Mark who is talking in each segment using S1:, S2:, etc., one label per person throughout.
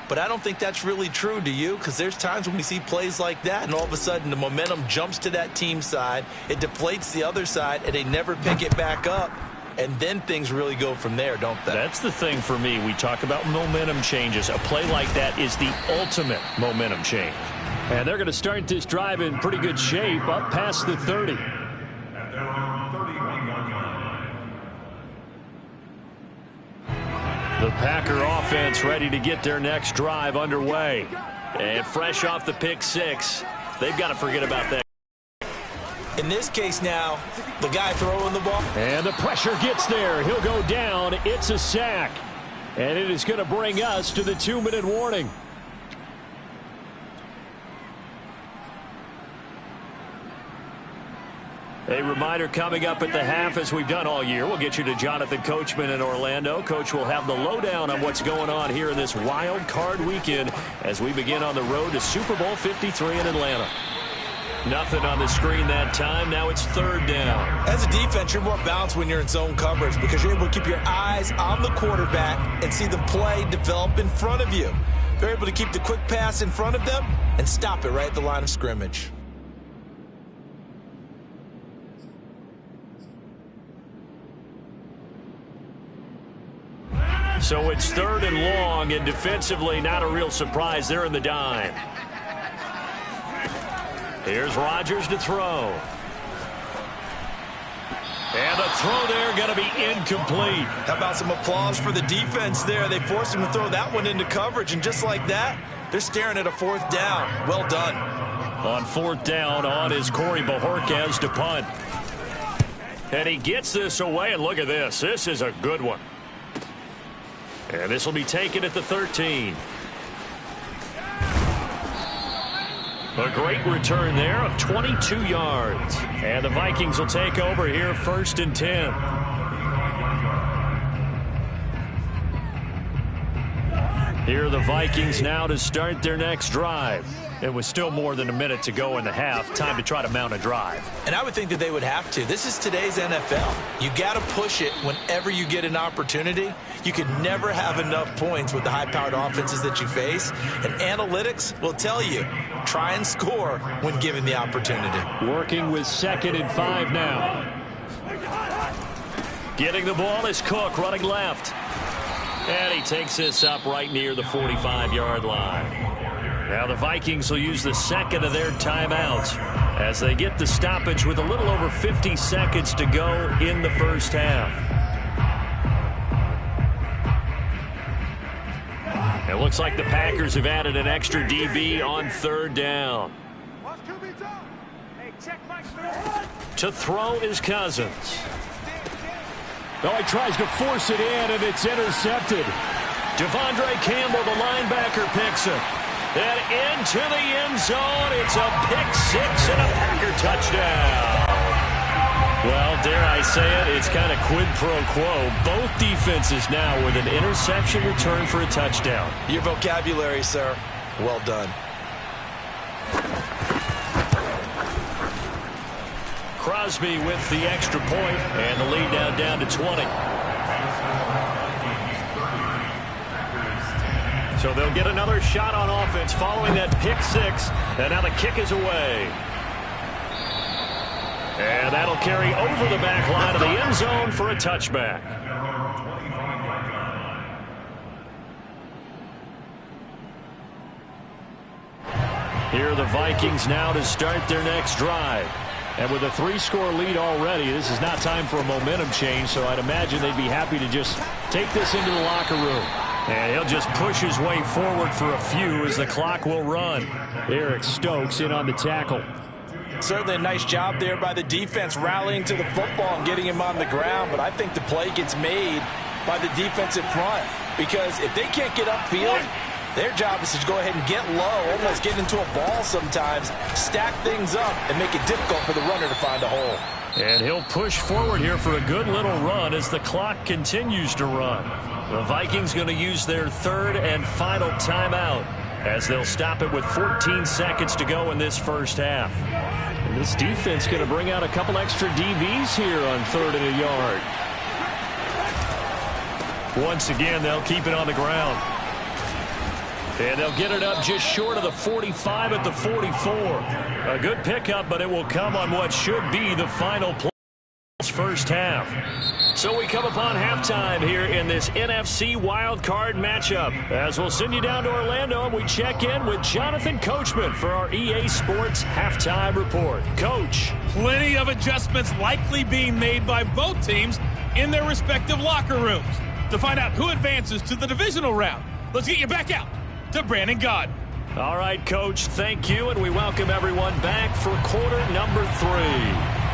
S1: but I don't think that's really true, do you? Because there's times when we see plays like that, and all of a sudden the momentum jumps to that team side, it deflates the other side, and they never pick it back up. And then things really go from there, don't they?
S2: That's the thing for me. We talk about momentum changes. A play like that is the ultimate momentum change. And they're going to start this drive in pretty good shape up past the 30. The Packer offense ready to get their next drive underway. And fresh off the pick six, they've got to forget about that.
S1: In this case now, the guy throwing the ball.
S2: And the pressure gets there. He'll go down. It's a sack. And it is going to bring us to the 2-minute warning. A reminder coming up at the half, as we've done all year. We'll get you to Jonathan Coachman in Orlando. Coach will have the lowdown on what's going on here in this wild card weekend as we begin on the road to Super Bowl 53 in Atlanta. Nothing on the screen that time. Now it's third down.
S1: As a defense, you're more balanced when you're in zone coverage because you're able to keep your eyes on the quarterback and see the play develop in front of you. They're able to keep the quick pass in front of them and stop it right at the line of scrimmage.
S2: So it's third and long, and defensively not a real surprise. They're in the dime. Here's Rodgers to throw. And the throw there going to be incomplete.
S1: How about some applause for the defense there? They forced him to throw that one into coverage, and just like that, they're staring at a fourth down. Well done.
S2: On fourth down, on is Corey Bojorquez to punt. And he gets this away, and look at this. This is a good one. And this will be taken at the 13. A great return there of 22 yards. And the Vikings will take over here first and 10. Here are the Vikings now to start their next drive. It was still more than a minute to go in the half. Time to try to mount a drive.
S1: And I would think that they would have to. This is today's NFL. You got to push it whenever you get an opportunity. You can never have enough points with the high-powered offenses that you face. And analytics will tell you, try and score when given the opportunity.
S2: Working with 2nd and 5 now. Getting the ball is Cook running left. And he takes this up right near the 45-yard line. Now the Vikings will use the second of their timeouts as they get the stoppage with a little over 50 seconds to go in the first half. It looks like the Packers have added an extra DB on third down. To throw is Cousins. Oh, he tries to force it in, and it's intercepted. Devondre Campbell, the linebacker, picks it. And into the end zone, it's a pick six and a Packer touchdown. Well, dare I say it, it's kind of quid pro quo. Both defenses now with an interception return for a touchdown.
S1: Your vocabulary, sir. Well done.
S2: Crosby with the extra point, and the lead now down to 20. So they'll get another shot on offense following that pick six, and now the kick is away. And that'll carry over the back line of the end zone for a touchback. Here are the Vikings now to start their next drive. And with a 3-score lead already, this is not time for a momentum change, so I'd imagine they'd be happy to just take this into the locker room. And he'll just push his way forward for a few as the clock will run. Eric Stokes in on the tackle.
S1: Certainly a nice job there by the defense rallying to the football and getting him on the ground, but I think the play gets made by the defensive front because if they can't get upfield, their job is to go ahead and get low, almost get into a ball sometimes, stack things up, and make it difficult for the runner to find a hole.
S2: And he'll push forward here for a good little run as the clock continues to run. The Vikings going to use their third and final timeout as they'll stop it with 14 seconds to go in this first half. And this defense going to bring out a couple extra DBs here on third and a yard. Once again, they'll keep it on the ground. And they'll get it up just short of the 45 at the 44. A good pickup, but it will come on what should be the final play first half. So we come upon halftime here in this NFC wildcard matchup. As we'll send you down to Orlando and we check in with Jonathan Coachman for our EA Sports Halftime Report. Coach.
S3: Plenty of adjustments likely being made by both teams in their respective locker rooms. To find out who advances to the divisional round, let's get you back out to Brandon Gaudin.
S2: All right, Coach, thank you, and we welcome everyone back for quarter number 3.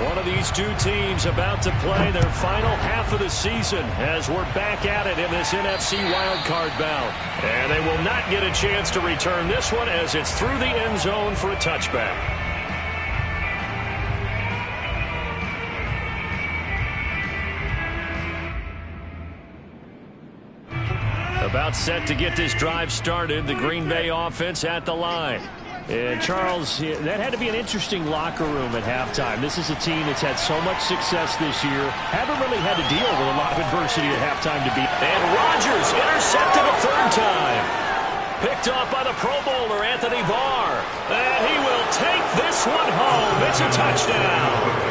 S2: One of these two teams about to play their final half of the season as we're back at it in this NFC wildcard bout. And they will not get a chance to return this one as it's through the end zone for a touchback. About set to get this drive started, the Green Bay offense at the line. And, Charles, that had to be an interesting locker room at halftime. This is a team that's had so much success this year. Haven't really had to deal with a lot of adversity at halftime to beat. And Rodgers intercepted a third time. Picked off by the Pro Bowler, Anthony Barr. And he will take this one home. It's a touchdown.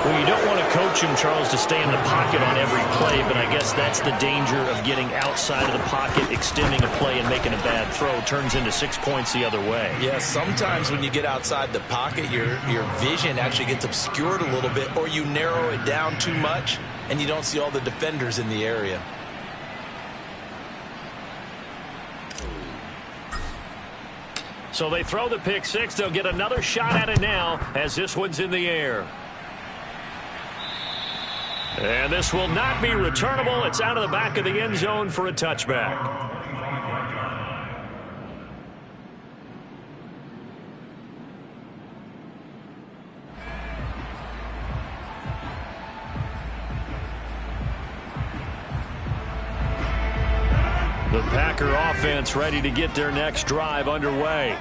S2: Well, you don't want to coach him, Charles, to stay in the pocket on every play, but I guess that's the danger of getting outside of the pocket, extending a play and making a bad throw. Turns into 6 points the other way.
S1: Yeah, sometimes when you get outside the pocket, your vision actually gets obscured a little bit, or you narrow it down too much, and you don't see all the defenders in the area.
S2: So they throw the pick six. They'll get another shot at it now as this one's in the air. And this will not be returnable. It's out of the back of the end zone for a touchback. The Packer offense ready to get their next drive underway.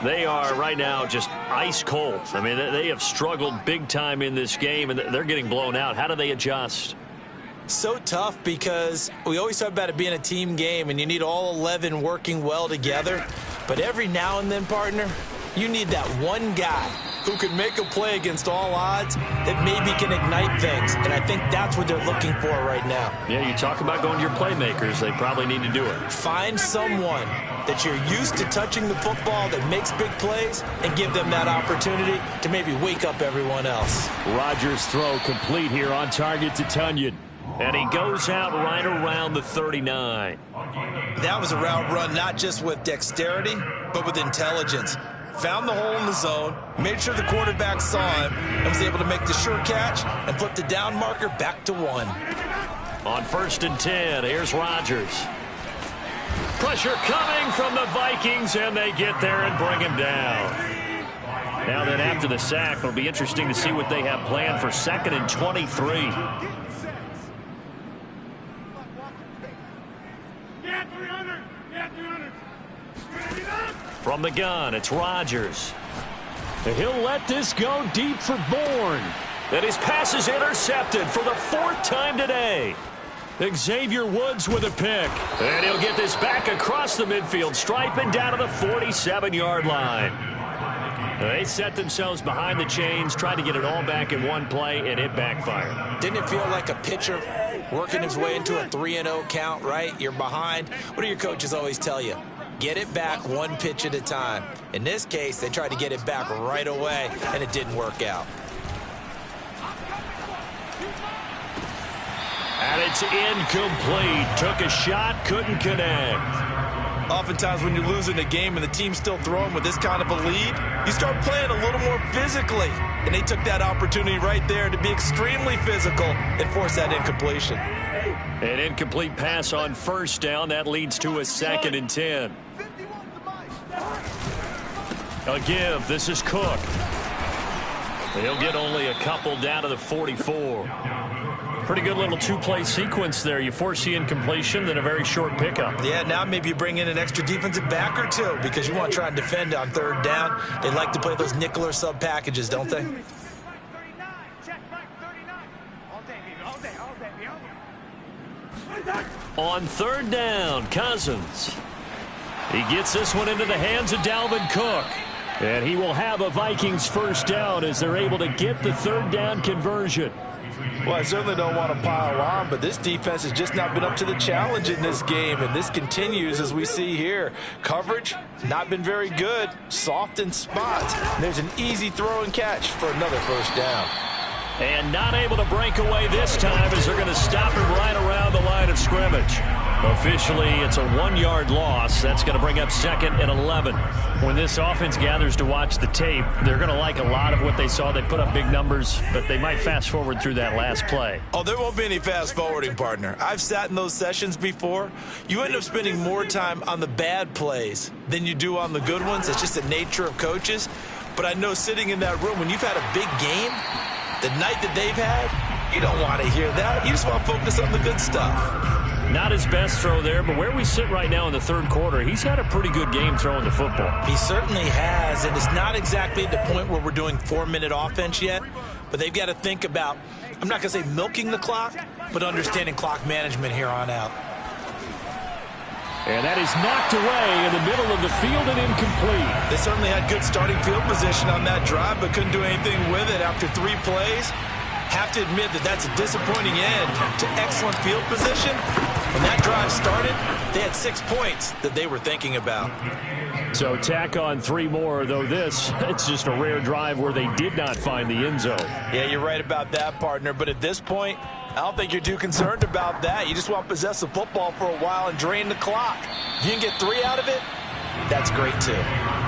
S2: They are right now just ice cold. I mean, they have struggled big time in this game, and they're getting blown out. How do they adjust?
S1: So tough because we always talk about it being a team game, and you need all 11 working well together. But every now and then, partner, you need that one guy who can make a play against all odds that maybe can ignite things. And I think that's what they're looking for right now.
S2: Yeah, you talk about going to your playmakers. They probably need to do it.
S1: Find someone that you're used to touching the football that makes big plays and give them that opportunity to maybe wake up everyone else.
S2: Rodgers' throw complete here on target to Tunyon. And he goes out right around the 39.
S1: That was a route run not just with dexterity, but with intelligence. Found the hole in the zone, made sure the quarterback saw him, and was able to make the sure catch and flip the down marker back to 1.
S2: On 1st and 10, here's Rodgers. Pressure coming from the Vikings, and they get there and bring him down. Now then, after the sack, it'll be interesting to see what they have planned for 2nd and 23. From the gun, it's Rodgers. He'll let this go deep for Bourne. And his pass is intercepted for the 4th time today. Xavier Woods with a pick. And he'll get this back across the midfield stripe and down to the 47-yard line. They set themselves behind the chains, tried to get it all back in one play, and it backfired.
S1: Didn't it feel like a pitcher working his way into a 3-0 count, right? You're behind. What do your coaches always tell you? Get it back one pitch at a time. In this case, they tried to get it back right away, and it didn't work out.
S2: And it's incomplete. Took a shot, couldn't connect.
S1: Oftentimes when you're losing a game and the team's still throwing with this kind of a lead, you start playing a little more physically. And they took that opportunity right there to be extremely physical and force that incompletion.
S2: An incomplete pass on 1st down. That leads to a 2nd and 10. A give. This is Cook. He'll get only a couple down to the 44. Pretty good little two-play sequence there. You force the incompletion, then a very short pickup.
S1: Yeah, now maybe you bring in an extra defensive back or two because you want to try and defend on 3rd down. They like to play those nickel or sub packages, don't they?
S2: On third down, Cousins. He gets this one into the hands of Dalvin Cook. And he will have a Vikings first down as they're able to get the third down conversion.
S1: Well, I certainly don't want to pile on, but this defense has just not been up to the challenge in this game, and this continues as we see here. Coverage, not been very good, soft in spots. There's an easy throw and catch for another first down.
S2: And not able to break away this time as they're going to stop him right around the line of scrimmage. Officially, it's a 1-yard loss. That's going to bring up 2nd and 11. When this offense gathers to watch the tape, they're going to like a lot of what they saw. They put up big numbers, but they might fast forward through that last play.
S1: Oh, there won't be any fast forwarding, partner. I've sat in those sessions before. You end up spending more time on the bad plays than you do on the good ones. It's just the nature of coaches. But I know sitting in that room, when you've had a big game, the night that they've had, you don't want to hear that. You just want to focus on the good stuff.
S2: Not his best throw there, but where we sit right now in the third quarter, he's had a pretty good game throwing the football.
S1: He certainly has, and it's not exactly the point where we're doing 4-minute offense yet, but they've got to think about, I'm not going to say milking the clock, but understanding clock management here on out.
S2: And that is knocked away in the middle of the field and incomplete.
S1: They certainly had good starting field position on that drive, but couldn't do anything with it after 3 plays. Have to admit that that's a disappointing end to excellent field position. When that drive started, they had 6 points that they were thinking about.
S2: So tack on 3 more, though it's just a rare drive where they did not find the end zone.
S1: Yeah, you're right about that, partner. But at this point, I don't think you're too concerned about that. You just want to possess the football for a while and drain the clock. If you can get 3 out of it, that's great too.